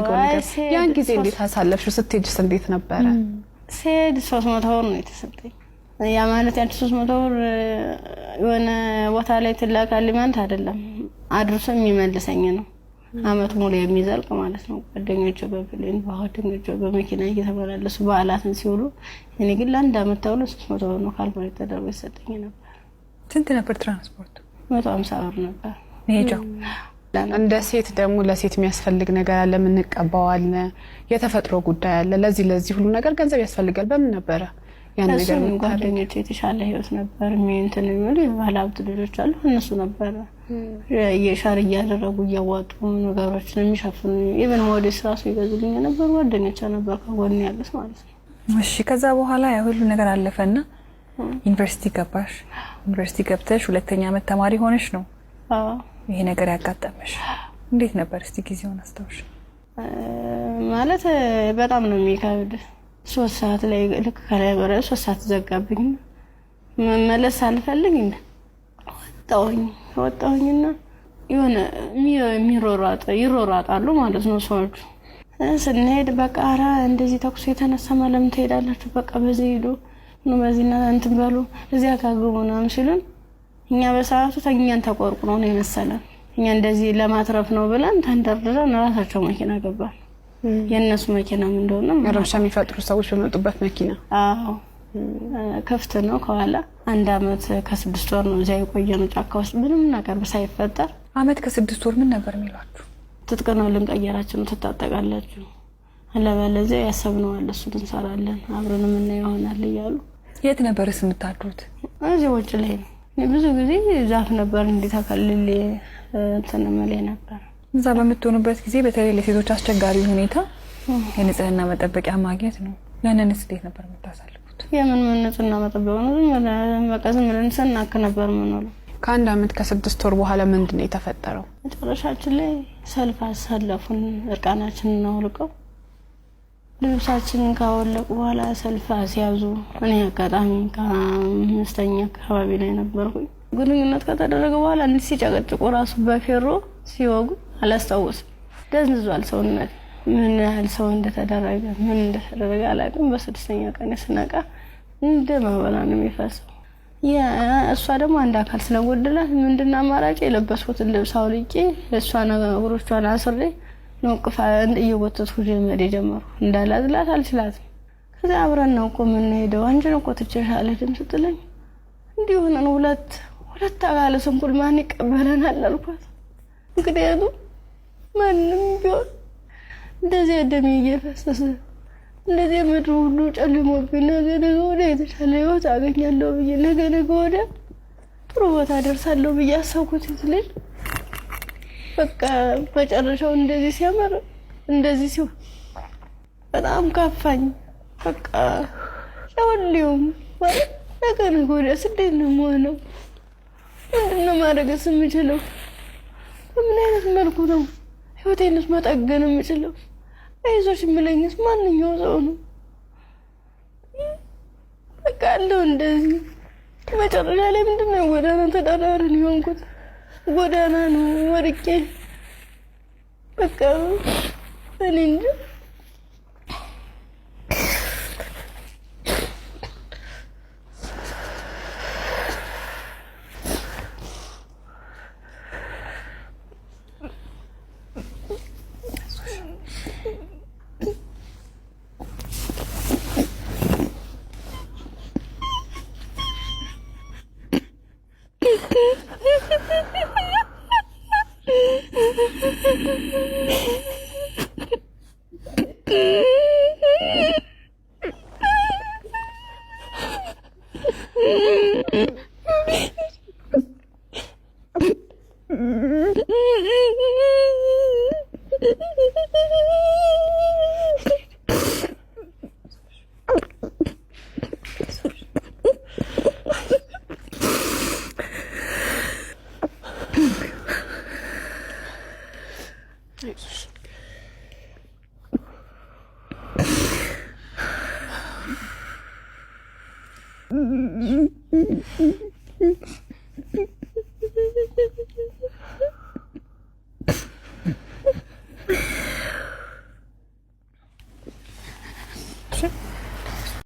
የሚያስፈልገው ነገር ያን ጊዜ እንዴት አሳለፍሽው ስትሄጂስ እንዴት ነበር ሰድ 300 ብር ነው የተሰጠኝ ያ ማለት ያን 300 ብር የሆነ ቦታ ላይ ትላካልኝ ማለት አይደለም አድርሶ የሚመልሰኝ ነው አመት ሙሉ የሚዘልቅ ማለት ነው ጓደኞቼ በፕሌን ጓደኞቼ በመኪና እየተመላለሱ በዓላትን ሲውሉ እኔ ግን ለአንድ አመት ተውሎ 300 ብር ነው ካልኩሌት ተደርጎ ይሰጠኝ ነበር ስንት ነበር ትራንስፖርት 150 ብር ነበር ሄጃው እንደ ሴት ደግሞ ለሴት የሚያስፈልግ ነገር አለ ምን እንቀባዋል የተፈጥሮ ጉዳይ አለ ለዚህ ሁሉ ነገር ገንዘብ ያስፈልጋል በምን ነበር ያን ነገር ምን ጓደኞቼ የተሻለ ህይወት ነበር እንትን የሚሉ ባለሀብት ልጆች አሉ እነሱ ነበር የሻር እያደረጉ እያዋጡ ነገሮችን የሚሸፍኑ ኢቭን ሞዴስ ራሱ ይገዙልኝ ነበር ጓደኞቼ ነበር ከጎን ያለስ ማለት ነው እሺ ከዛ በኋላ ያ ሁሉ ነገር አለፈና ዩኒቨርሲቲ ገባሽ ዩኒቨርሲቲ ገብተሽ ሁለተኛ ዓመት ተማሪ ሆነሽ ነው አዎ ይሄ ነገር ያጋጠመሽ እንዴት ነበር እስቲ ጊዜውን አስተውሽ ማለት በጣም ነው የሚከብድ 3 ሰዓት ላይ ልክ ከላይ ወረ 3 ሰዓት ዘጋብኝ መመለስ አልፈልግ እንደ ወጣሁኝና የሆነ ይሮራጣሉ ማለት ነው ሰዎች ስንሄድ በቃ አራ እንደዚህ ተኩስ የተነሳ ማለም ትሄዳላችሁ በቃ በዚህ ሄዱ ነው በዚህና እንትን ባሉ እዚያ ካገቡና ምሽልን እኛ በሰዓቱ ተኛን ተቆርቁ ነው የመሰለን እኛ እንደዚህ ለማትረፍ ነው ብለን ተንደርድረን ራሳቸው መኪና ገባን የነሱ መኪና ምን እንደሆነ ረብሻ የሚፈጥሩ ሰዎች በመጡበት መኪና አዎ ከፍተ ነው ከኋላ አንድ አመት ከ6 ወር ነው እዚያ የቆየነው ጫካ ውስጥ ምንም ነገር ሳይፈጠር አመት ከ6 ወር ምን ነበር የሚሏችሁ ትጥቀናው ልንቀየራችሁ ነው ተጣጣቃላችሁ አለበለዚያ ያሰብነው አለ እሱ እንሰራለን አብረን ምን ይሆናል ይያሉ የት ነበርስ የምታድሩት እዚህ ውጭ ላይ ነው ብዙ ጊዜ ዛፍ ነበር እንዲታከልል እንትን ማለት ነበር እዛ በመጥቶኑበት ጊዜ በተለይ ለሴቶች አስቸጋሪ ሁኔታ የንጽህና መጠበቂያ ማግኘት ነው ያንንስ እንዴት ነበር የምታሳልፉት የምን ንጽህና መጠበቂያ ነው መቀዝም ለንሰናክ ነበር ምንለው ከአንድ አመት ከ6 ወር በኋላ ምንድነው የተፈጠረው መጨረሻችን ላይ ሰልፍ አሳለፉን እርቃናችንን አውልቀው ልብሳችንን ካወለቁ በኋላ ሰልፍ አስያዙ እኔ አጋጣሚ ከአምስተኛ አካባቢ ላይ ነበርኩኝ ግንኙነት ከተደረገ በኋላ እንዴ ሲጨቀጭቁ ራሱ በፌሮ ሲወጉ አላስታውስም ደንዝዟል ሰውነት ምን ያህል ሰው እንደተደረገ ምን እንደተደረገ አላውቅም በስድስተኛ ቀን ስነቃ እንደማበላ ነው የሚፈሰው ያ እሷ ደግሞ አንድ አካል ስለጎደላት ምንድነው አማራጭ የለበስኩት ልብስ አውልቄ እሷ ነገሮቿን አስሬ ነው ቅፋ እየወተትኩ ጀመረ ጀመሩ እንዳላዝላት አልችላትም ከዛ አብረን ነው ቆመን ሄደው አንቺ ነው ቆጥቼሻለ ድምጽ ጥለኝ እንዲሆነ ነው ሁለት አካለ ስንኩል ማን ይቀበለናል አልኳት እንግዲህ ማንም ቢሆን እንደዚህ ደም እየፈሰሰ እንደዚህ ምድሩ ሁሉ ጨልሞብኝ ነገ ወደ የተሻለ ህይወት አገኛለሁ ብዬ ነገ ወደ ጥሩ ቦታ ደርሳለሁ ብዬ አሰብኩት ልጅ በቃ በጨረሻው እንደዚህ ሲያመር እንደዚህ ሲሆን በጣም ካፋኝ በቃ ሻውልዩም ነገ ወደ ስደት ነው የምሆነው ምንድነው ማድረግስ የምችለው ምን አይነት መልኩ ነው ህይወቴንስ መጠገን የምችለው አይዞሽ የሚለኝስ ማንኛው ሰው ነው በቃ አለው እንደዚህ መጨረሻ ላይ ምንድነው ጎዳና ተዳዳሪን ይሆንኩት ጎዳና ነው ወርቄ በቃ እኔ እንጂ እሺ